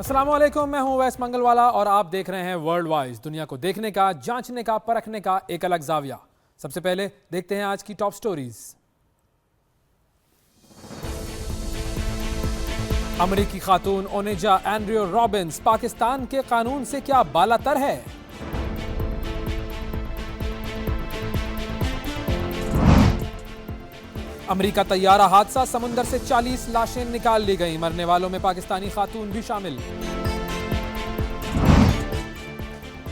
السلام علیکم، میں ہوں ویس منگل والا اور آپ دیکھ رہے ہیں ورلڈ وائز، دنیا کو دیکھنے کا، جانچنے کا، پرکھنے کا ایک الگ زاویہ۔ سب سے پہلے دیکھتے ہیں آج کی ٹاپ سٹوریز۔ امریکی خاتون اونیجا اینڈریو رابنس پاکستان کے قانون سے کیا بالا تر ہے؟ امریکہ طیارہ حادثہ، سمندر سے 40 لاشیں نکال لی گئیں، مرنے والوں میں پاکستانی خاتون بھی شامل۔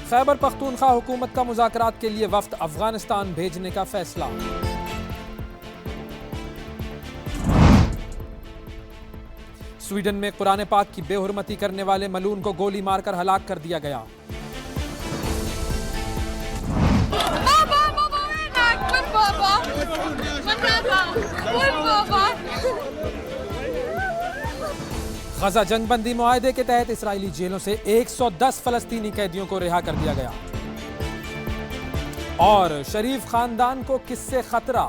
خیبر پختونخوا حکومت کا مذاکرات کے لیے وفد افغانستان بھیجنے کا فیصلہ۔ سویڈن میں قرآن پاک کی بے حرمتی کرنے والے ملعون کو گولی مار کر ہلاک کر دیا گیا۔ غزہ جنگ بندی معاہدے کے تحت اسرائیلی جیلوں سے 110 فلسطینی قیدیوں کو رہا کر دیا گیا۔ اور شریف خاندان کو کس سے خطرہ؟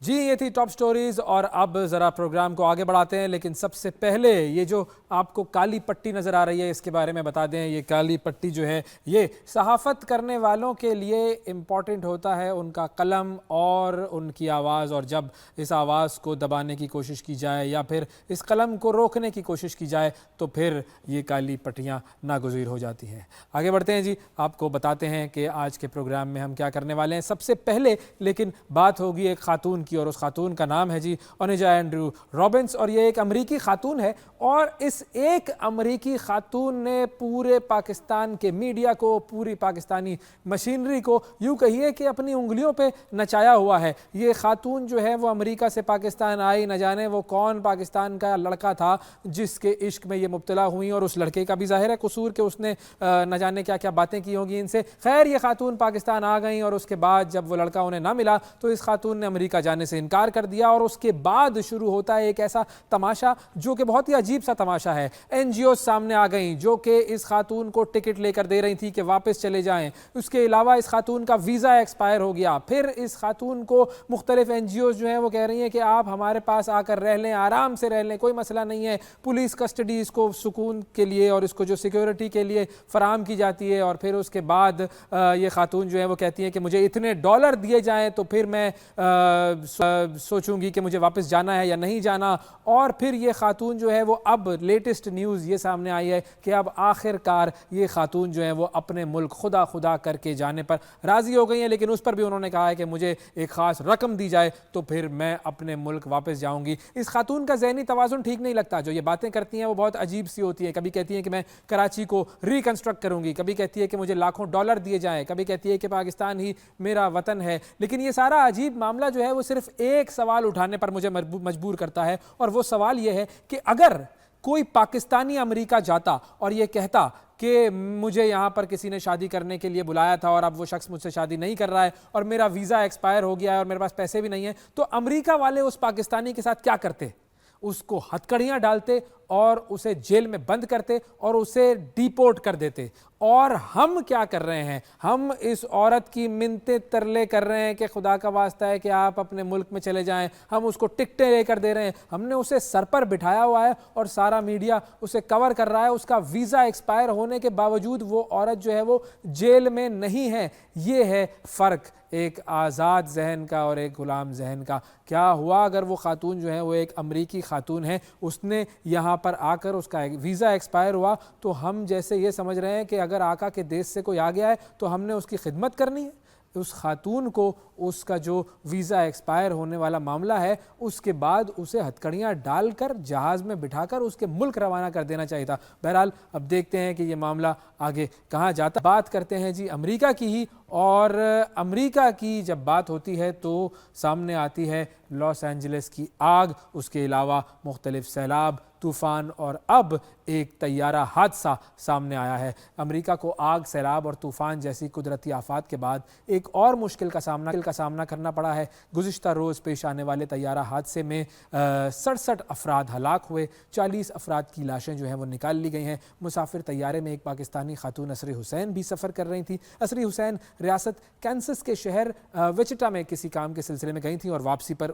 جی یہ تھی ٹاپ سٹوریز، اور اب ذرا پروگرام کو آگے بڑھاتے ہیں، لیکن سب سے پہلے یہ جو آپ کو کالی پٹی نظر آ رہی ہے اس کے بارے میں بتا دیں۔ یہ کالی پٹی جو ہے یہ صحافت کرنے والوں کے لیے امپورٹنٹ ہوتا ہے، ان کا قلم اور ان کی آواز، اور جب اس آواز کو دبانے کی کوشش کی جائے یا پھر اس قلم کو روکنے کی کوشش کی جائے تو پھر یہ کالی پٹیاں ناگزیر ہو جاتی ہیں۔ آگے بڑھتے ہیں جی، آپ کو بتاتے ہیں کہ آج کے پروگرام میں ہم کیا کرنے والے ہیں۔ سب سے پہلے لیکن بات ہوگی ایک خاتون کی، اور اس خاتون کا نام ہے جی اونیجا اینڈریو رابنس، اور یہ ایک امریکی خاتون ہے، اور اس ایک امریکی خاتون نے پورے پاکستان کے میڈیا کو، پوری پاکستانی مشینری کو یوں کہیے کہ اپنی انگلیوں پہ نچایا ہوا ہے۔ یہ خاتون جو ہے وہ امریکہ سے پاکستان آئی، نہ جانے وہ کون پاکستان کا لڑکا تھا جس کے عشق میں یہ مبتلا ہوئی، اور اس لڑکے کا بھی ظاہر ہے قصور کہ اس نے نہ جانے کیا کیا باتیں کی ہوں گی ان سے۔ خیر یہ خاتون پاکستان آ گئیں، اور اس کے بعد جب وہ لڑکا انہیں نہ ملا تو اس خاتون نے امریکہ جانے سے انکار کر دیا، اور اس کے بعد شروع ہوتا ہے ایک ایسا تماشا جو کہ بہت ہی عجیب سا تماشا ہے۔ این جی او سامنے آ گئیں جو کہ اس خاتون کو ٹکٹ لے کر دے رہی تھی کہ واپس چلے جائیں۔ اس کے علاوہ اس خاتون کا ویزا ایکسپائر ہو گیا، پھر اس خاتون کو مختلف این جی اوز جو ہیں وہ کہہ رہی ہیں کہ آپ ہمارے پاس آ کر رہ لیں، آرام سے رہ لیں، کوئی مسئلہ نہیں ہے۔ پولیس کسٹڈی اس کو سکون کے لیے اور اس کو جو سیکیورٹی کے لیے فراہم کی جاتی ہے، اور پھر اس کے بعد یہ خاتون جو ہے وہ کہتی ہیں کہ مجھے اتنے ڈالر دیے جائیں تو پھر میں سوچوں گی کہ مجھے واپس جانا ہے یا نہیں جانا۔ اور پھر یہ خاتون جو ہے وہ اب لیٹسٹ نیوز یہ سامنے آئی ہے کہ اب آخر کار یہ خاتون جو ہے وہ اپنے ملک خدا کر کے جانے پر راضی ہو گئی ہیں، لیکن اس پر بھی انہوں نے کہا ہے کہ مجھے ایک خاص رقم دی جائے تو پھر میں اپنے ملک واپس جاؤں گی۔ اس خاتون کا ذہنی توازن ٹھیک نہیں لگتا، جو یہ باتیں کرتی ہیں وہ بہت عجیب سی ہوتی ہیں۔ کبھی کہتی ہیں کہ میں کراچی کو ریکنسٹرکٹ کروں گی، کبھی کہتی ہے کہ مجھے لاکھوں ڈالر دیے جائیں، کبھی کہتی ہے کہ پاکستان ہی میرا وطن ہے۔ لیکن یہ سارا عجیب معاملہ جو ہے وہ صرف ایک سوال اٹھانے پر مجھے مجبور کرتا ہے، اور وہ سوال یہ ہے کہ اگر کوئی پاکستانی امریکہ جاتا اور یہ کہتا کہ مجھے یہاں پر کسی نے شادی کرنے کے لیے بلایا تھا اور اب وہ شخص مجھ سے شادی نہیں کر رہا ہے اور میرا ویزا ایکسپائر ہو گیا ہے اور میرے پاس پیسے بھی نہیں ہیں، تو امریکہ والے اس پاکستانی کے ساتھ کیا کرتے؟ اس کو ہتکڑیاں ڈالتے اور اسے جیل میں بند کرتے اور اسے ڈیپورٹ کر دیتے۔ اور ہم کیا کر رہے ہیں؟ ہم اس عورت کی منتیں ترلے کر رہے ہیں کہ خدا کا واسطہ ہے کہ آپ اپنے ملک میں چلے جائیں، ہم اس کو ٹکٹیں لے کر دے رہے ہیں، ہم نے اسے سر پر بٹھایا ہوا ہے اور سارا میڈیا اسے کور کر رہا ہے، اس کا ویزا ایکسپائر ہونے کے باوجود وہ عورت جو ہے وہ جیل میں نہیں ہے۔ یہ ہے فرق ایک آزاد ذہن کا اور ایک غلام ذہن کا۔ کیا ہوا اگر وہ خاتون جو ہے وہ ایک امریکی خاتون ہے، اس نے یہاں پر آ کر اس کا ویزا ایکسپائر ہوا تو ہم جیسے یہ سمجھ رہے ہیں کہ اگر آقا کے دیش سے کوئی آ گیا ہے تو ہم نے اس کی خدمت کرنی ہے۔ اس خاتون کو اس کا جو ویزا ایکسپائر ہونے والا معاملہ ہے اس کے بعد اسے ہتکڑیاں ڈال کر جہاز میں بٹھا کر اس کے ملک روانہ کر دینا چاہیے تھا۔ بہرحال اب دیکھتے ہیں کہ یہ معاملہ آگے کہاں جاتا۔ بات کرتے ہیں جی امریکہ کی ہی، اور امریکہ کی جب بات ہوتی ہے تو سامنے آتی ہے لاس اینجلس کی آگ، اس کے علاوہ مختلف سیلاب، طوفان، اور اب ایک طیارہ حادثہ سامنے آیا ہے۔ امریکہ کو آگ، سیلاب اور طوفان جیسی قدرتی آفات کے بعد ایک اور مشکل کا سامنا کرنا پڑا ہے۔ گزشتہ روز پیش آنے والے طیارہ حادثے میں 67 افراد ہلاک ہوئے، 40 افراد کی لاشیں جو ہیں وہ نکال لی گئی ہیں۔ مسافر طیارے میں ایک پاکستانی خاتون اسری حسین بھی سفر کر رہی تھی۔ اسری حسین ریاست کینسس کے شہر وچٹا میں کسی کام کے سلسلے میں گئی تھیں اور واپسی پر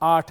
8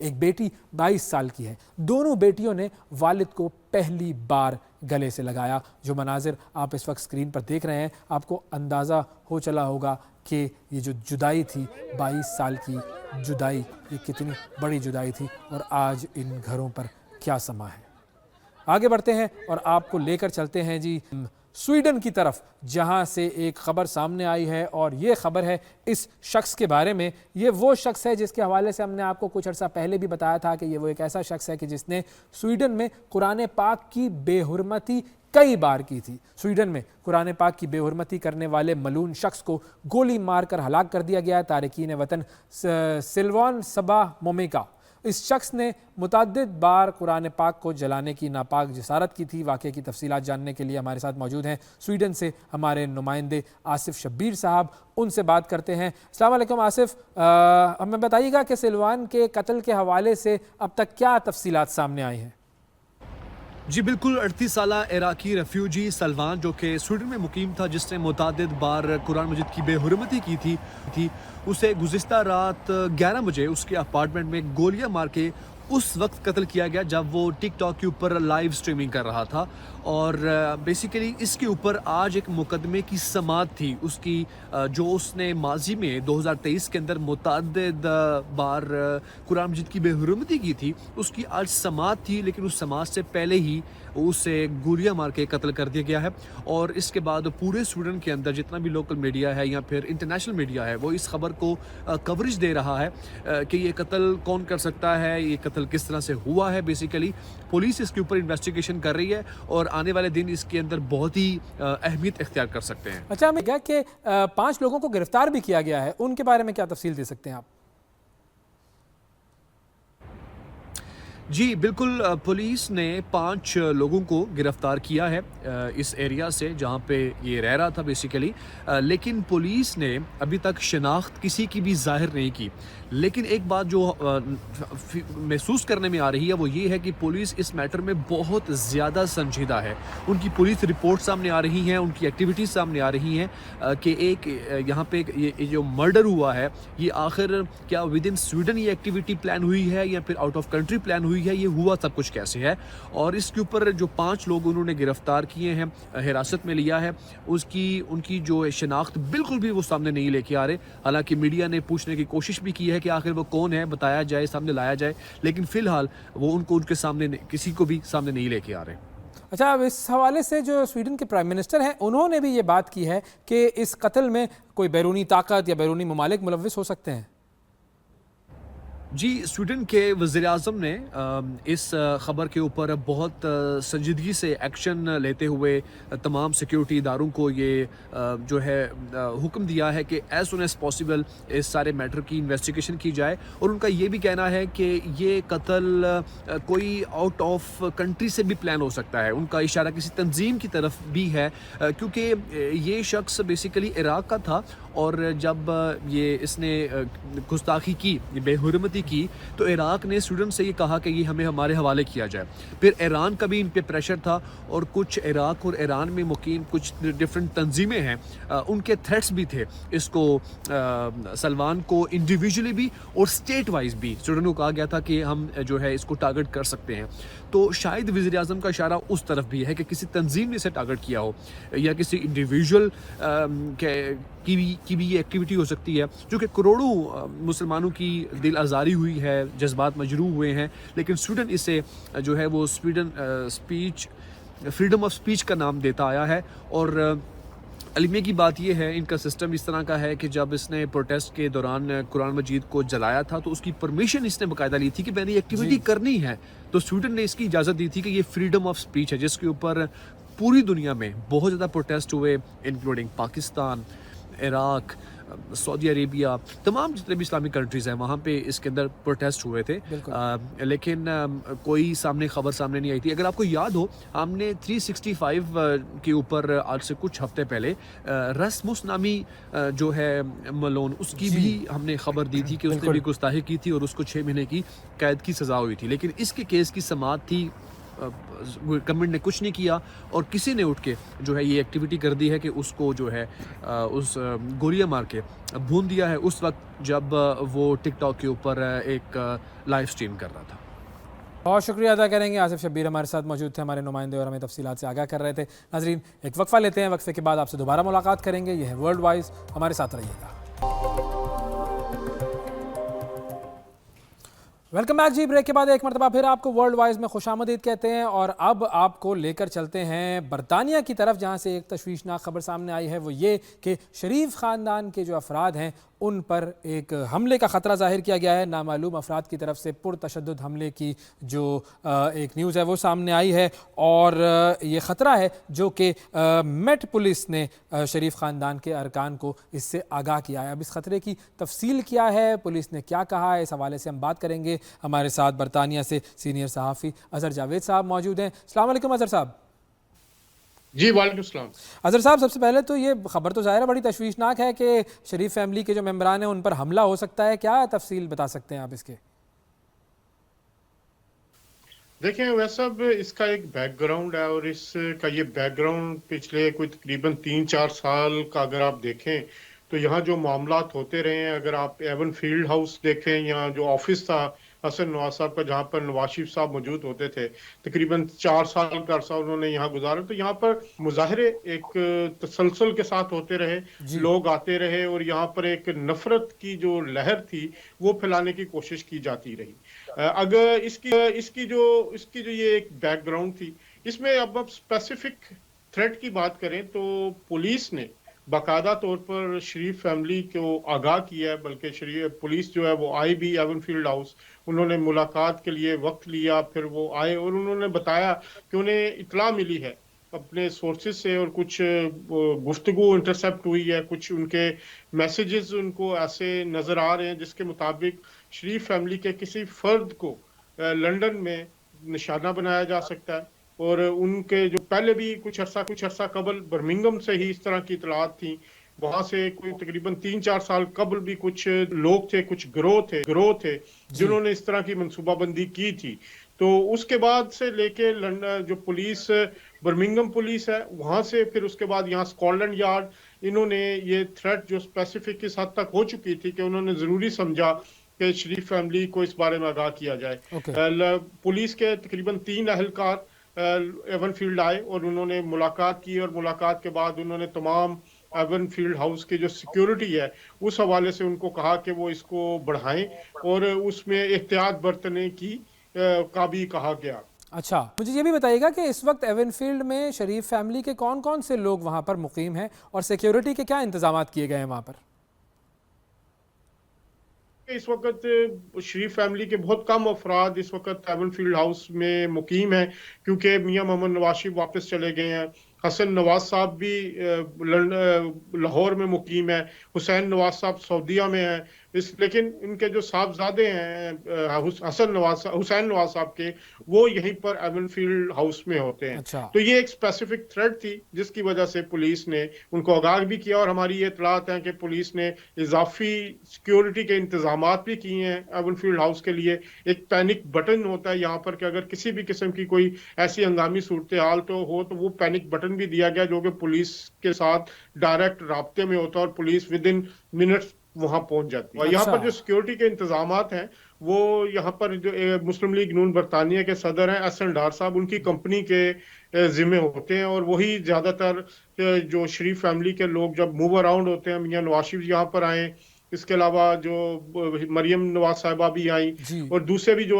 ایک بیٹی 22 سال کی ہے. دونوں بیٹیوں نے والد کو پہلی بار گلے سے لگایا. جو مناظر آپ اس وقت اسکرین پر دیکھ رہے ہیں آپ کو اندازہ ہو چلا ہوگا کہ یہ جو جدائی تھی 22 سال کی جدائی یہ کتنی بڑی جدائی تھی اور آج ان گھروں پر کیا سما ہے. آگے بڑھتے ہیں اور آپ کو لے کر چلتے ہیں جی سویڈن کی طرف, جہاں سے ایک خبر سامنے آئی ہے اور یہ خبر ہے اس شخص کے بارے میں. یہ وہ شخص ہے جس کے حوالے سے ہم نے آپ کو کچھ عرصہ پہلے بھی بتایا تھا کہ یہ وہ ایک ایسا شخص ہے کہ جس نے سویڈن میں قرآن پاک کی بے حرمتی کئی بار کی تھی. سویڈن میں قرآن پاک کی بے حرمتی کرنے والے ملعون شخص کو گولی مار کر ہلاک کر دیا گیا ہے. تارکین وطن سلوان سبا مومیکا, اس شخص نے متعدد بار قرآن پاک کو جلانے کی ناپاک جسارت کی تھی. واقعے کی تفصیلات جاننے کے لیے ہمارے ساتھ موجود ہیں سویڈن سے ہمارے نمائندے آصف شبیر صاحب, ان سے بات کرتے ہیں. السلام علیکم آصف, ہمیں بتائیے گا کہ سلوان کے قتل کے حوالے سے اب تک کیا تفصیلات سامنے آئی ہیں؟ جی بالکل, 38 سالہ عراقی ریفیوجی سلوان جو کہ سویڈن میں مقیم تھا, جس نے متعدد بار قرآن مجید کی بے حرمتی کی تھی, اسے گزشتہ رات 11 بجے اس کے اپارٹمنٹ میں گولیاں مار کے اس وقت قتل کیا گیا جب وہ ٹک ٹاک کے اوپر لائیو سٹریمنگ کر رہا تھا. اور بیسیکلی اس کے اوپر آج ایک مقدمے کی سماعت تھی اس کی, جو اس نے ماضی میں 2023 کے اندر متعدد بار قرآن مجید کی بے حرمتی کی تھی. اس کی آج سماعت تھی, لیکن اس سماعت سے پہلے ہی اسے گولیاں مار کے قتل کر دیا گیا ہے. اور اس کے بعد پورے سویڈن کے اندر جتنا بھی لوکل میڈیا ہے یا پھر انٹرنیشنل میڈیا ہے وہ اس خبر کو کوریج دے رہا ہے کہ یہ قتل کون کر سکتا ہے, یہ قتل کس طرح سے ہوا ہے. بیسیکلی پولیس اس کے اوپر انویسٹیگیشن کر رہی ہے اور آنے والے دن اس کے اندر بہت ہی اہمیت اختیار کر سکتے ہیں. اچھا, ہمیں کہا کہ 5 لوگوں کو گرفتار بھی کیا گیا ہے, ان کے بارے میں کیا تفصیل دے سکتے ہیں آپ؟ جی بالکل, پولیس نے 5 لوگوں کو گرفتار کیا ہے اس ایریا سے جہاں پہ یہ رہ رہا تھا بیسیکلی, لیکن پولیس نے ابھی تک شناخت کسی کی بھی ظاہر نہیں کی. لیکن ایک بات جو محسوس کرنے میں آ رہی ہے وہ یہ ہے کہ پولیس اس میٹر میں بہت زیادہ سنجیدہ ہے. ان کی پولیس رپورٹ سامنے آ رہی ہیں, ان کی ایکٹیویٹیز سامنے آ رہی ہیں کہ ایک یہاں پہ یہ جو مرڈر ہوا ہے یہ آخر کیا ود ان سویڈن یہ ایکٹیویٹی پلان ہوئی ہے یا پھر آؤٹ آف کنٹری پلان ہوئی ہے, یہ ہوا سب کچھ کیسے ہے. اور اس کے اوپر جو 5 لوگ انہوں نے گرفتار کیے ہیں, حراست میں لیا ہے, ان کی جو شناخت بالکل بھی وہ سامنے نہیں لے کے آ رہے. حالانکہ میڈیا نے پوچھنے کی کوشش بھی کی ہے کہ آخر وہ کون ہے, بتایا جائے, سامنے لایا جائے, لیکن فی الحال وہ ان کے سامنے کسی کو بھی سامنے نہیں لے کے آ رہے. اچھا, اب اس حوالے سے جو سویڈن کے پرائم منسٹر ہیں انہوں نے بھی یہ بات کی ہے کہ اس قتل میں کوئی بیرونی طاقت یا بیرونی ممالک ملوث ہو سکتے ہیں. جی, سویڈن کے وزیر اعظم نے اس خبر کے اوپر بہت سنجیدگی سے ایکشن لیتے ہوئے تمام سیکیورٹی اداروں کو یہ جو ہے حکم دیا ہے کہ ایز سون ایز پاسبل اس سارے میٹر کی انویسٹیگیشن کی جائے. اور ان کا یہ بھی کہنا ہے کہ یہ قتل کوئی آؤٹ آف کنٹری سے بھی پلان ہو سکتا ہے. ان کا اشارہ کسی تنظیم کی طرف بھی ہے, کیونکہ یہ شخص بیسیکلی عراق کا تھا اور جب اس نے گستاخی کی, بے حرمتی کی, تو عراق نے سویڈن سے یہ کہا کہ یہ ہمیں ہمارے حوالے کیا جائے. پھر ایران کا بھی ان پہ پریشر تھا اور کچھ عراق اور ایران میں مقیم کچھ ڈفرینٹ تنظیمیں ہیں, ان کے تھریٹس بھی تھے اس کو سلمان کو انڈیویجولی بھی اور اسٹیٹ وائز بھی. سویڈن کو کہا گیا تھا کہ ہم جو ہے اس کو ٹارگٹ کر سکتے ہیں. تو شاید وزیر اعظم کا اشارہ اس طرف بھی ہے کہ کسی تنظیم نے اسے ٹارگٹ کیا ہو یا کسی انڈیویجول کی بھی یہ ایکٹیویٹی ہو سکتی ہے, جو کہ کروڑوں مسلمانوں کی دل آزاری ہوئی ہے, جذبات مجروح ہوئے ہیں. لیکن سویڈن اسے جو ہے وہ فریڈم آف سپیچ کا نام دیتا آیا ہے. اور علمیہ کی بات یہ ہے, ان کا سسٹم اس طرح کا ہے کہ جب اس نے پروٹیسٹ کے دوران قرآن مجید کو جلایا تھا تو اس کی پرمیشن اس نے باقاعدہ لی تھی کہ میں نے یہ ایکٹیویٹی کرنی ہے. تو سویڈن نے اس کی اجازت دی تھی کہ یہ فریڈم آف سپیچ ہے, جس کے اوپر پوری دنیا میں بہت زیادہ پروٹیسٹ ہوئے, انکلوڈنگ پاکستان, عراق, سعودی عربیہ, تمام جتنے بھی اسلامک کنٹریز ہیں وہاں پہ اس کے اندر پروٹیسٹ ہوئے تھے. لیکن کوئی خبر سامنے نہیں آئی تھی. اگر آپ کو یاد ہو, ہم نے 365 کے اوپر آج سے کچھ ہفتے پہلے رسمس نامی جو ہے ملون, اس کی بھی ہم نے خبر دی تھی کہ اس نے بھی گستاخی کی تھی اور اس کو 6 مہینے کی قید کی سزا ہوئی تھی. لیکن اس کے کیس کی سماعت تھی گورنمنٹ نے کچھ نہیں کیا اور کسی نے اٹھ کے جو ہے یہ ایکٹیویٹی کر دی ہے کہ اس کو جو ہے اس گولیاں مار کے بھون دیا ہے اس وقت جب وہ ٹک ٹاک کے اوپر ایک لائیو اسٹریم کر رہا تھا. بہت شکریہ ادا کریں گے. آصف شبیر ہمارے ساتھ موجود تھے, ہمارے نمائندے, اور ہمیں تفصیلات سے آگاہ کر رہے تھے. ناظرین ایک وقفہ لیتے ہیں, وقفے کے بعد آپ سے دوبارہ ملاقات کریں گے. یہ ہے ورلڈ وائز, ہمارے ساتھ رہیے گا. ویلکم بیک جی. بریک کے بعد ایک مرتبہ پھر آپ کو ورلڈ وائز میں خوش آمدید کہتے ہیں, اور اب آپ کو لے کر چلتے ہیں برطانیہ کی طرف, جہاں سے ایک تشویشناک خبر سامنے آئی ہے. وہ یہ کہ شریف خاندان کے جو افراد ہیں ان پر ایک حملے کا خطرہ ظاہر کیا گیا ہے. نامعلوم افراد کی طرف سے پرتشدد حملے کی جو ایک نیوز ہے وہ سامنے آئی ہے, اور یہ خطرہ ہے جو کہ میٹ پولیس نے شریف خاندان کے ارکان کو اس سے آگاہ کیا ہے. اب اس خطرے کی تفصیل کیا ہے, پولیس نے کیا کہا ہے, اس حوالے سے ہم بات کریں گے. ہمارے ساتھ برطانیہ سے سینئر صحافی اظہر جاوید صاحب موجود ہیں. السلام علیکم اظہر صاحب. جی وعلیکم السلام. اظہر صاحب, سب سے پہلے تو یہ خبر تو ظاہر ہے بڑی تشویشناک ہے کہ شریف فیملی کے جو ممبران ہیں ان پر حملہ ہو سکتا ہے. کیا تفصیل بتا سکتے ہیں آپ اس کے؟ دیکھیں ویسا اس کا ایک بیک گراؤنڈ ہے, اور اس کا یہ بیک گراؤنڈ پچھلے کوئی تقریباً 3-4 سال کا اگر آپ دیکھیں تو یہاں جو معاملات ہوتے رہے ہیں, اگر آپ ایون فیلڈ ہاؤس دیکھیں یا جو آفس تھا حسن نواز صاحب کا جہاں پر نواز شریف صاحب موجود ہوتے تھے, تقریباً 4 سال کا عرصہ انہوں نے یہاں گزارا, تو یہاں پر مظاہرے ایک تسلسل کے ساتھ ہوتے رہے, لوگ آتے رہے, اور یہاں پر ایک نفرت کی جو لہر تھی وہ پھیلانے کی کوشش کی جاتی رہی. اگر اس کی جو یہ ایک بیک گراؤنڈ تھی, اس میں اب اسپیسیفک تھریٹ کی بات کریں تو پولیس نے باقاعدہ طور پر شریف فیملی کو آگاہ کیا ہے, بلکہ شریف پولیس جو ہے وہ آئی بھی ایون فیلڈ ہاؤس, انہوں نے ملاقات کے لیے وقت لیا, پھر وہ آئے اور انہوں نے بتایا کہ انہیں اطلاع ملی ہے اپنے سورسز سے, اور کچھ گفتگو انٹرسیپٹ ہوئی ہے, کچھ ان کے میسیجز ان کو ایسے نظر آ رہے ہیں جس کے مطابق شریف فیملی کے کسی فرد کو لندن میں نشانہ بنایا جا سکتا ہے, اور ان کے جو پہلے بھی کچھ عرصہ قبل برمنگھم سے ہی اس طرح کی اطلاعات تھیں, وہاں سے کوئی تقریباً 3-4 سال قبل بھی کچھ لوگ تھے, کچھ گروہ تھے جنہوں نے اس طرح کی منصوبہ بندی کی تھی. تو اس کے بعد سے لے کے جو پولیس برمنگھم پولیس ہے وہاں سے, پھر اس کے بعد یہاں اسکاٹ یارڈ, انہوں نے یہ تھریٹ جو اسپیسیفک اس حد تک ہو چکی تھی کہ انہوں نے ضروری سمجھا کہ شریف فیملی کو اس بارے میں آگاہ کیا جائے. پولیس کے تقریباً 3 اہلکار ایون فیلڈ آئے اور انہوں نے ملاقات کی, اور ملاقات کے بعد انہوں نے تمام ایون فیلڈ ہاؤس کی جو سیکیورٹی ہے اس حوالے سے ان کو کہا کہ وہ اس کو بڑھائیں, اور اس میں احتیاط برتنے کا بھی کہا گیا. اچھا, مجھے یہ بھی بتائیے گا کہ اس وقت ایون فیلڈ میں شریف فیملی کے کون کون سے لوگ وہاں پر مقیم ہیں, اور سیکیورٹی کے کیا انتظامات کیے گئے ہیں وہاں پر؟ اس وقت شریف فیملی کے بہت کم افراد اس وقت ایون فیلڈ ہاؤس میں مقیم ہیں, کیونکہ میاں محمد نواز شریف واپس چلے گئے ہیں, حسن نواز صاحب بھی لاہور میں مقیم ہے, حسین نواز صاحب سعودیہ میں ہیں, لیکن ان کے جو صاحبزادے ہیں حسین نواز صاحب کے, وہ یہیں پر ایون فیلڈ ہاؤس میں ہوتے ہیں. تو یہ ایک اسپیسیفک تھریٹ تھی جس کی وجہ سے پولیس نے ان کو آگاہ بھی کیا, اور ہماری یہ اطلاعات ہیں کہ پولیس نے اضافی سیکیورٹی کے انتظامات بھی کیے ہیں ایون فیلڈ ہاؤس کے لیے. ایک پینک بٹن ہوتا ہے یہاں پر کہ اگر کسی بھی قسم کی کوئی ایسی ہنگامی صورتحال تو ہو تو وہ پینک بٹن بھی دیا گیا جو کہ پولیس کے ساتھ ڈائریکٹ رابطے میں ہوتا ہے, اور پولیس ود ان منٹس وہاں پہنچ جاتی ہے. یہاں پر جو سیکیورٹی کے انتظامات ہیں وہ یہاں پر جو مسلم لیگ نون برطانیہ کے صدر ہیں احسن ڈار صاحب, ان کی کمپنی کے ذمہ ہوتے ہیں, اور وہی زیادہ تر جو شریف فیملی کے لوگ جب موو اراؤنڈ ہوتے ہیں, میاں نواز شریف یہاں پر آئیں, اس کے علاوہ جو مریم نواز صاحبہ بھی آئیں, اور دوسرے بھی جو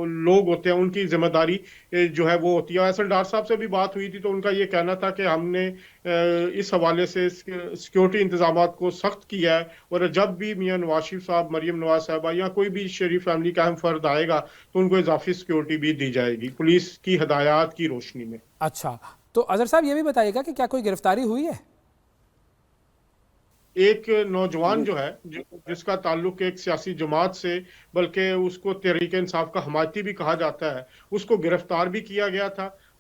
لوگ ہوتے ہیں ان کی ذمہ داری جو ہے وہ ہوتی ہے. احسن ڈار صاحب سے بھی بات ہوئی تھی تو ان کا یہ کہنا تھا کہ ہم نے اس حوالے سے سیکیورٹی انتظامات کو سخت کیا ہے, اور جب بھی میاں نواز شریف صاحب, مریم نواز صاحبہ یا کوئی بھی شریف فیملی کا اہم فرد آئے گا تو ان کو اضافی سیکیورٹی بھی دی جائے گی پولیس کی ہدایات کی روشنی میں. اچھا, تو اظہر صاحب یہ بھی بتائیے گا کہ کیا کوئی گرفتاری ہوئی ہے؟ ایک نوجوان جو ہے جس کا تعلق ایک سیاسی جماعت سے, بلکہ اس کو تحریک انصاف کا حمایتی بھی کہا جاتا ہے, اس کو گرفتار بھی کیا گیا تھا,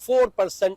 4%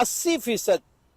80%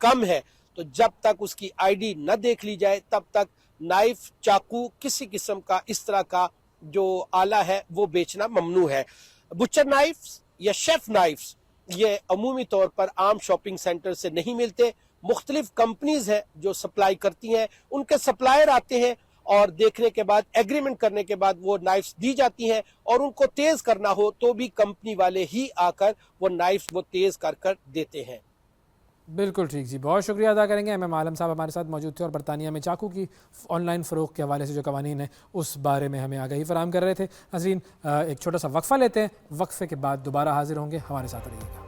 کم ہے تو جب تک اس کی آئی ڈی نہ دیکھ لی جائے تب تک نائف چاقو کسی قسم کا اس طرح کا جو آلہ ہے وہ بیچنا ممنوع ہے. بچر نائفز یا شیف نائفز یہ عمومی طور پر عام شاپنگ سینٹر سے نہیں ملتے. مختلف کمپنیز ہیں جو سپلائی کرتی ہیں, ان کے سپلائر آتے ہیں اور دیکھنے کے بعد ایگریمنٹ کرنے کے بعد وہ نائفز دی جاتی ہیں, اور ان کو تیز کرنا ہو تو بھی کمپنی والے ہی آ کر وہ نائفز وہ تیز کر کر دیتے ہیں. بالکل ٹھیک جی, بہت شکریہ ادا کریں گے. ایم عالم صاحب ہمارے ساتھ موجود تھے اور برطانیہ میں چاقو کی آن لائن فروخت کے حوالے سے جو قوانین ہیں اس بارے میں ہمیں آگاہی فراہم کر رہے تھے. ناظرین ایک چھوٹا سا وقفہ لیتے ہیں, وقفے کے بعد دوبارہ حاضر ہوں گے, ہمارے ساتھ رہیے گا.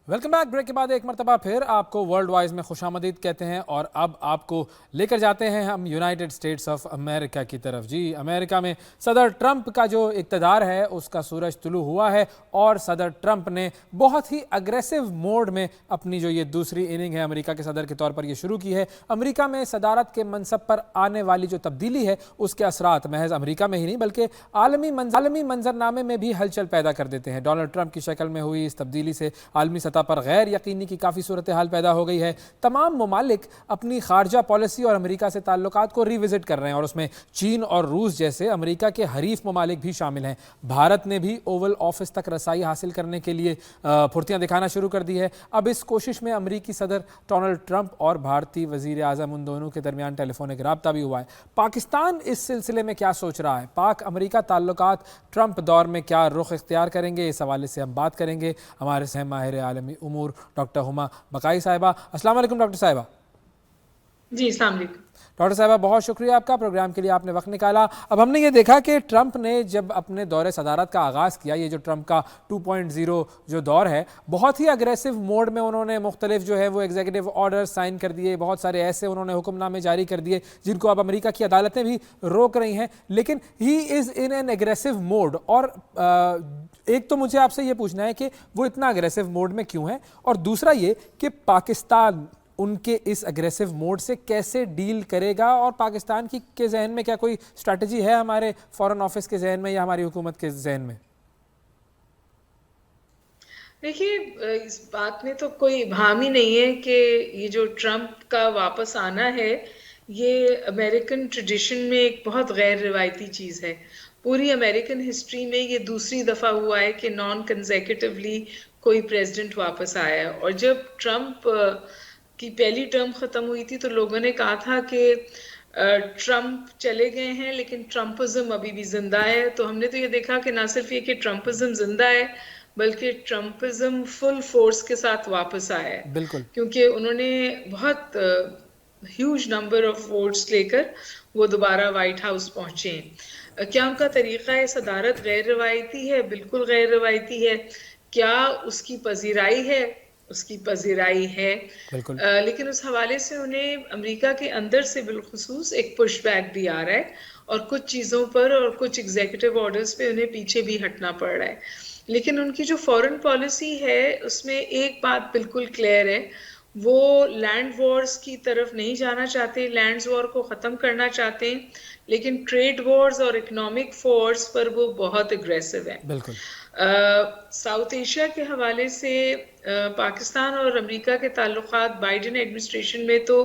Welcome back. بریک کے بعد ایک مرتبہ پھر آپ کو ورلڈ وائز میں خوش آمدید کہتے ہیں, اور اب آپ کو لے کر جاتے ہیں ہم یونائٹڈ اسٹیٹس آف امریکہ کی طرف. جی, امریکہ میں صدر ٹرمپ کا جو اقتدار ہے اس کا سورج طلوع ہوا ہے, اور صدر ٹرمپ نے بہت ہی اگریسو موڈ میں اپنی جو یہ دوسری اننگ ہے امریکہ کے صدر کے طور پر یہ شروع کی ہے. امریکہ میں صدارت کے منصب پر آنے والی جو تبدیلی ہے اس کے اثرات محض امریکہ میں ہی نہیں بلکہ عالمی منظرنامے میں بھی ہلچل پیدا کر دیتے ہیں. ڈونلڈ ٹرمپ کی شکل میں ہوئی اس تبدیلی سے عالمی سطح پر غیر یقینی کی کافی صورتحال پیدا ہو گئی ہے. تمام ممالک اپنی خارجہ پالیسی اور امریکہ سے تعلقات کو ری وزٹ کر رہے ہیں, اور اس میں چین اور روس جیسے امریکہ کے حریف ممالک بھی شامل ہیں. بھارت نے بھی اوول آفس تک رسائی حاصل کرنے کے لیے پھرتیاں دکھانا شروع کر دی ہے. اب اس کوشش میں امریکی صدر ڈونلڈ ٹرمپ اور بھارتی وزیر اعظم ان دونوں کے درمیان ٹیلی فونک رابطہ بھی ہوا ہے. پاکستان اس سلسلے میں کیا سوچ رہا ہے؟ پاک امریکہ تعلقات ٹرمپ دور میں کیا رخ اختیار کریں گے؟ اس حوالے سے ہم بات کریں گے. ہمارے سے ماہر عالمی امور ڈاکٹر ہما بقائی صاحبہ. السلام علیکم ڈاکٹر صاحبہ. جی السلام علیکم ڈاکٹر صاحبہ, بہت شکریہ آپ کا, پروگرام کے لیے آپ نے وقت نکالا. اب ہم نے یہ دیکھا کہ ٹرمپ نے جب اپنے دور صدارت کا آغاز کیا, یہ جو ٹرمپ کا 2.0 جو دور ہے, بہت ہی اگریسو موڈ میں انہوں نے مختلف جو ہے وہ ایگزیکٹو آرڈر سائن کر دیے, بہت سارے ایسے انہوں نے حکم نامے جاری کر دیے جن کو اب امریکہ کی عدالتیں بھی روک رہی ہیں. لیکن ہی از ان این ایگریسو موڈ, اور ایک تو مجھے آپ سے یہ پوچھنا ہے کہ وہ اتنا اگریسو موڈ میں کیوں ہے, اور دوسرا یہ کہ پاکستان ان کے اس اگریسو موڈ سے کیسے ڈیل کرے گا, اور پاکستان کے ذہن میں کیا کوئی اسٹریٹجی ہے ہمارے فارن آفس کے ذہن میں یا ہماری حکومت کے ذہن میں؟ دیکھیے, اس بات میں تو کوئی ابہام ہی نہیں ہے کہ یہ جو ٹرمپ کا واپس آنا ہے یہ امریکن ٹریڈیشن میں ایک بہت غیر روایتی چیز ہے. پوری امریکن ہسٹری میں یہ دوسری دفعہ ہوا ہے کہ نان کنزیکٹیولی کوئی پریزیڈنٹ واپس آیا ہے. اور جب ٹرمپ کی پہلی ٹرم ختم ہوئی تھی تو لوگوں نے کہا تھا کہ ٹرمپ چلے گئے ہیں لیکن ٹرمپزم ابھی بھی زندہ ہے. تو ہم نے تو یہ دیکھا کہ نہ صرف یہ کہ ٹرمپزم زندہ ہے بلکہ ٹرمپزم فل فورس کے ساتھ واپس آیا ہے. بالکل, کیونکہ انہوں نے بہت ہیوج نمبر آف ووٹس لے کر وہ دوبارہ وائٹ ہاؤس پہنچے ہیں. کیا ان کا طریقہ صدارت غیر روایتی ہے؟ بالکل غیر روایتی ہے. کیا اس کی پذیرائی ہے؟ اس کی پذیرائی ہے, لیکن اس حوالے سے انہیں امریکہ کے اندر سے بالخصوص ایک پش بیک بھی آ رہا ہے, اور کچھ چیزوں پر اور کچھ ایگزیکٹو آرڈرز پہ انہیں پیچھے بھی ہٹنا پڑ رہا ہے. لیکن ان کی جو فورن پالیسی ہے اس میں ایک بات بالکل کلیئر ہے, وہ لینڈ وارز کی طرف نہیں جانا چاہتے, لینڈز وار کو ختم کرنا چاہتے ہیں, لیکن ٹریڈ وارز اور اکنامک فورس پر وہ بہت اگریسو ہیں. بالکل. ساؤتھ ایشیا کے حوالے سے پاکستان اور امریکہ کے تعلقات بائیڈن ایڈمنسٹریشن میں تو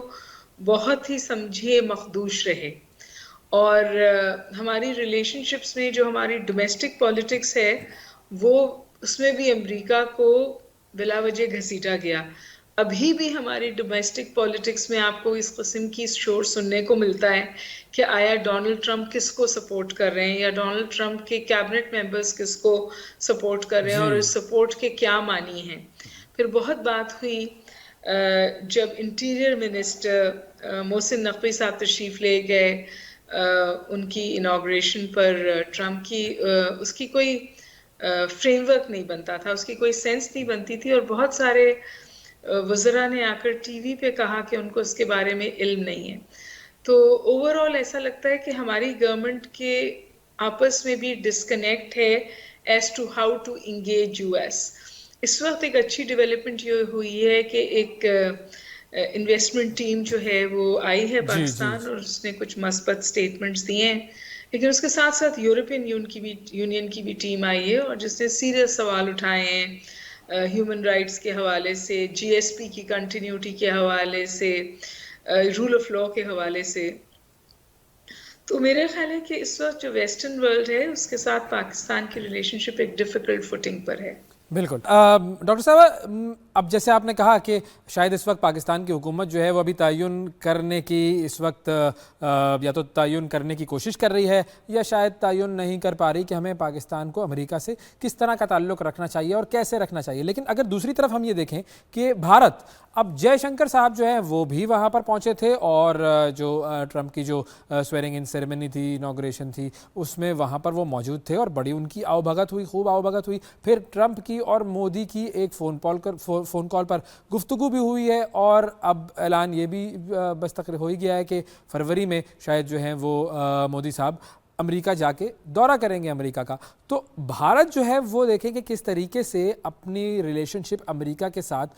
بہت ہی سمجھیے مخدوش رہے, اور ہماری ریلیشن شپس میں جو ہماری ڈومیسٹک پالیٹکس ہے وہ اس میں بھی امریکہ کو بلا وجہ گھسیٹا گیا. ابھی بھی ہماری ڈومیسٹک پالیٹکس میں آپ کو اس قسم کی شور سننے کو ملتا ہے کہ آیا ڈونلڈ ٹرمپ کس کو سپورٹ کر رہے ہیں, یا ڈونلڈ ٹرمپ کے کیبنٹ ممبرز کس کو سپورٹ کر رہے ہیں, اور اس سپورٹ کے کیا معنی ہیں. پھر بہت بات ہوئی جب انٹیریئر منسٹر محسن نقوی صاحب تشریف لے گئے ان کی انوگریشن پر ٹرمپ کی, اس کی کوئی فریم ورک نہیں بنتا تھا, اس کی کوئی سینس نہیں بنتی تھی, اور بہت سارے وزراء نے آ کر ٹی وی پہ کہا کہ ان کو اس کے بارے میں علم نہیں ہے. تو اوور آل ایسا لگتا ہے کہ ہماری گورنمنٹ کے آپس میں بھی ڈسکنیکٹ ہے as to how to engage U S. اس وقت ایک اچھی ڈیولپمنٹ یہ ہوئی ہے کہ ایک انویسٹمنٹ ٹیم جو ہے وہ آئی ہے پاکستان, اور اس نے کچھ مثبت سٹیٹمنٹس دیے ہیں, لیکن اس کے ساتھ ساتھ یورپین یونین کی بھی ٹیم آئی ہے, اور جس نے سیریس سوال اٹھائے ہیں ہیومن رائٹس کے حوالے سے, جی ایس پی کی کنٹینیوٹی کے حوالے سے, رول آف لا کے حوالے سے. تو میرا خیال ہے کہ اس وقت جو ویسٹرن ورلڈ ہے اس کے ساتھ پاکستان کی ریلیشن شپ ایک ڈیفیکلٹ فوٹنگ پر ہے. بالکل. ڈاکٹر صاحب, اب جیسے آپ نے کہا کہ شاید اس وقت پاکستان کی حکومت جو ہے وہ ابھی تعین کرنے کی اس وقت یا تو تعین کرنے کی کوشش کر رہی ہے یا شاید تعین نہیں کر پا رہی کہ ہمیں پاکستان کو امریکہ سے کس طرح کا تعلق رکھنا چاہیے اور کیسے رکھنا چاہیے. لیکن اگر دوسری طرف ہم یہ دیکھیں کہ بھارت, اب جے شنکر صاحب جو ہیں وہ بھی وہاں پر پہنچے تھے اور جو ٹرمپ کی جو سویرنگ ان سیریمنی تھی, انوگریشن تھی, اس میں وہاں پر وہ موجود تھے اور بڑی ان کی آؤ بھگت ہوئی, خوب آؤ بھگت ہوئی. پھر ٹرمپ کی اور مودی کی ایک فون کال پر گفتگو بھی ہوئی ہے اور اب اعلان یہ بھی مستقر ہو ہی گیا ہے کہ فروری میں شاید جو ہیں وہ مودی صاحب امریکہ جا کے دورہ کریں گے امریکہ کا. تو بھارت جو ہے وہ دیکھیں کہ کس طریقے سے اپنی ریلیشن شپ امریکہ کے ساتھ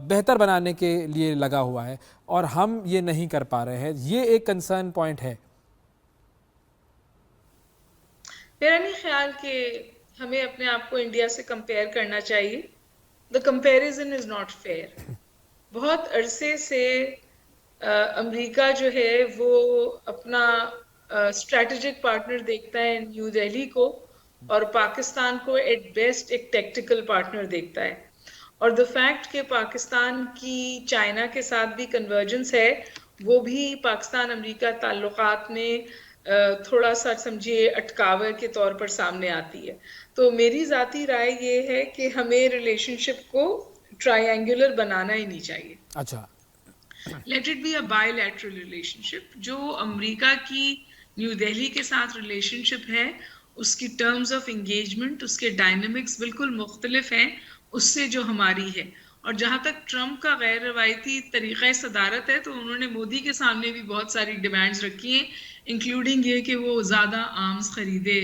بہتر بنانے کے لیے لگا ہوا ہے اور ہم یہ نہیں کر پا رہے ہیں. یہ ایک کنسرن پوائنٹ ہے. میرا نہیں خیال کہ ہمیں اپنے آپ کو انڈیا سے کمپیئر کرنا چاہیے. دا کمپیریزن از ناٹ فیئر. بہت عرصے سے امریکہ جو ہے وہ اپنا اسٹریٹجک پارٹنر دیکھتا ہے نیو دہلی کو, اور پاکستان کو ایٹ بیسٹ ایک ٹیکٹیکل پارٹنر دیکھتا ہے. اور دا فیکٹ کہ پاکستان کی چائنا کے ساتھ بھی کنورجنس ہے, وہ بھی پاکستان امریکہ تعلقات میں تھوڑا سا سمجھیے اٹکاوے کے طور پر سامنے آتی ہے. تو میری ذاتی رائے یہ ہے کہ ہمیں ریلیشن شپ کو ٹرائی اینگولر بنانا ہی نہیں چاہیے. اچھا, let it be a bilateral relationship. جو امریکہ کی نیو دہلی کے ساتھ ریلیشن شپ ہے اس کی ٹرمز آف انگیجمنٹ, اس کے ڈائنامکس بالکل مختلف ہیں اس سے جو ہماری ہے. اور جہاں تک ٹرمپ کا غیر روایتی طریقہ صدارت ہے تو انہوں نے مودی کے سامنے بھی بہت ساری ڈیمانڈز رکھی ہیں, انکلوڈنگ یہ کہ وہ زیادہ آرمز خریدے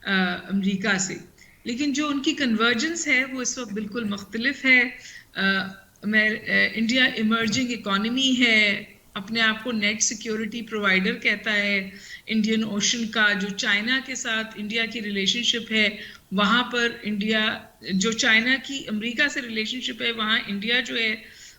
امریکہ سے. لیکن جو ان کی کنورجنس ہے وہ اس وقت بالکل مختلف ہے. انڈیا ایمرجنگ اکانومی ہے, اپنے آپ کو نیٹ سیکیورٹی پرووائڈر کہتا ہے انڈین اوشن کا. جو چائنا کے ساتھ انڈیا کی ریلیشن شپ ہے وہاں پر انڈیا, جو چائنا کی امریکہ سے ریلیشن شپ ہے وہاں انڈیا جو ہے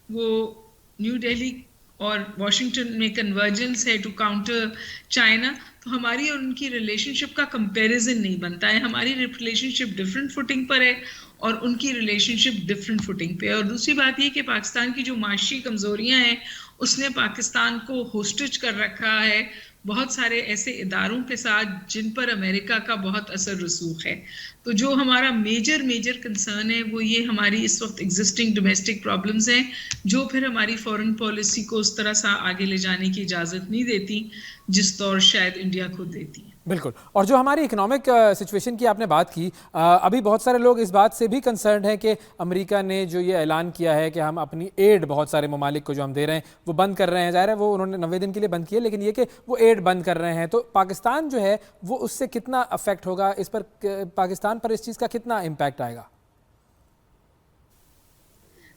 وہ نیو دہلی اور واشنگٹن میں کنورجنس ہے ٹو کاؤنٹر چائنا. تو ہماری اور ان کی ریلیشن شپ کا کمپیریزن نہیں بنتا ہے. ہماری ریلیشن شپ ڈفرینٹ فوٹنگ پر ہے اور ان کی ریلیشن شپ ڈفرینٹ فوٹنگ پہ. اور دوسری بات یہ کہ پاکستان کی جو معاشی کمزوریاں ہیں اس نے پاکستان کو ہوسٹج کر رکھا ہے بہت سارے ایسے اداروں کے ساتھ جن پر امریکہ کا بہت اثر رسوخ ہے. تو جو ہمارا میجر کنسرن ہے وہ یہ ہماری اس وقت ایگزسٹنگ ڈومیسٹک پرابلمز ہیں جو پھر ہماری فورن پالیسی کو اس طرح سا آگے لے جانے کی اجازت نہیں دیتی جس طور شاید انڈیا کو دیتی ہے. بالکل. اور جو ہماری اکنامک سچویشن کی آپ نے بات کی, ابھی بہت سارے لوگ اس بات سے بھی کنسرنڈ ہیں کہ امریکہ نے جو یہ اعلان کیا ہے کہ ہم اپنی ایڈ بہت سارے ممالک کو جو ہم دے رہے ہیں وہ بند کر رہے ہیں. ظاہر ہے وہ انہوں نے 90 دن کے لیے بند کیے, لیکن یہ کہ وہ ایڈ بند کر رہے ہیں تو پاکستان جو ہے وہ اس سے کتنا افیکٹ ہوگا, اس پر پاکستان پر اس چیز کا کتنا امپیکٹ آئے گا؟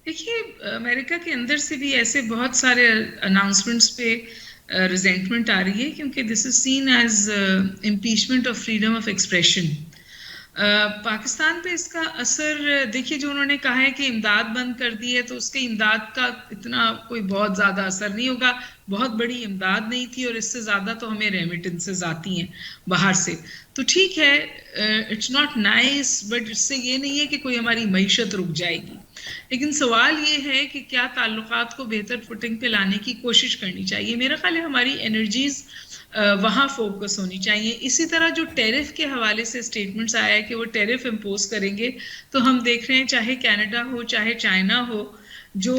دیکھیے, امریکہ کے اندر سے بھی ایسے بہت سارے اناؤنسمنٹس پہ ریزینٹمنٹ آ رہی ہے کیونکہ this is seen as impeachment of freedom of expression. Pakistan پہ اس کا اثر دیکھیے, جو انہوں نے کہا ہے کہ امداد بند کر دی ہے تو اس کے امداد کا اتنا کوئی بہت زیادہ اثر نہیں ہوگا. بہت بڑی امداد نہیں تھی اور اس سے زیادہ تو ہمیں ریمیٹنسز آتی ہیں باہر سے. تو ٹھیک ہے, اٹس ناٹ نائس, بٹ اس سے یہ نہیں ہے کہ کوئی ہماری معیشت رک جائے گی. لیکن سوال یہ ہے کہ کیا تعلقات کو بہتر فوٹنگ پہ لانے کی کوشش کرنی چاہیے. میرا خیال ہے ہماری انرجیز وہاں فوکس ہونی چاہیے. اسی طرح جو ٹیرف کے حوالے سے اسٹیٹمنٹس آیا ہے کہ وہ ٹیرف امپوز کریں گے, تو ہم دیکھ رہے ہیں چاہے کینیڈا ہو چاہے چائنا ہو جو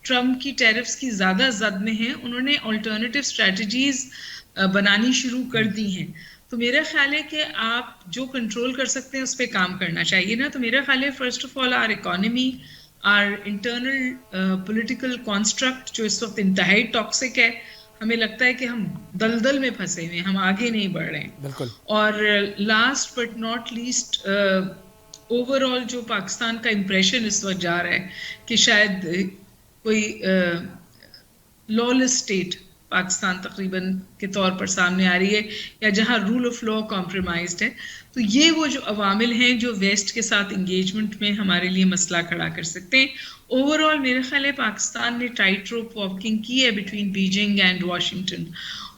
ٹرمپ کی ٹیرفز کی زیادہ زد میں ہیں, انہوں نے آلٹرنیٹیو اسٹریٹجیز بنانی شروع کر دی ہیں. تو میرا خیال ہے کہ آپ جو کنٹرول کر سکتے ہیں اس پہ کام کرنا چاہیے نا. تو میرا خیال ہے first of all or economy, or internal political construct جو اس وقت انتہائی ٹاکسک ہے, ہمیں لگتا ہے کہ ہم دلدل میں پھنسے ہوئے ہیں, ہم آگے نہیں بڑھ رہے ہیں. بالکل. اور last but not least, over all جو پاکستان کا امپریشن اس وقت جا رہا ہے کہ شاید کوئی لالس اسٹیٹ پاکستان تقریباً کے طور پر سامنے آ رہی ہے, یا جہاں رول آف لا کمپرومائزڈ ہے. تو یہ وہ جو عوامل ہیں جو ویسٹ کے ساتھ انگیجمنٹ میں ہمارے لیے مسئلہ کھڑا کر سکتے ہیں. اوور آل میرے خیال ہے پاکستان نے ٹائٹ روپ واکنگ کی ہے بٹوین بیجنگ اینڈ واشنگٹن,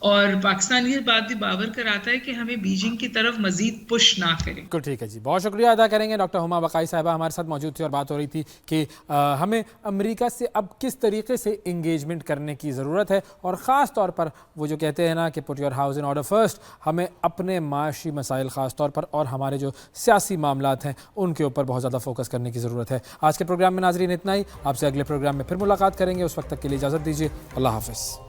اور پاکستان یہ بات بھی باور کراتا ہے کہ ہمیں بیجنگ کی طرف مزید پش نہ کریں. بالکل ٹھیک ہے جی, بہت شکریہ ادا کریں گے. ڈاکٹر ہما بقائی صاحبہ ہمارے ساتھ موجود تھی اور بات ہو رہی تھی کہ ہمیں امریکہ سے اب کس طریقے سے انگیجمنٹ کرنے کی ضرورت ہے, اور خاص طور پر وہ جو کہتے ہیں نا کہ put your house in order first, ہمیں اپنے معاشی مسائل خاص طور پر اور ہمارے جو سیاسی معاملات ہیں ان کے اوپر بہت زیادہ فوکس کرنے کی ضرورت ہے. آج کے پروگرام میں ناظرین اتنا ہی, آپ سے اگلے پروگرام میں پھر ملاقات کریں گے. اس وقت تک کے لیے اجازت دیجیے, اللہ حافظ.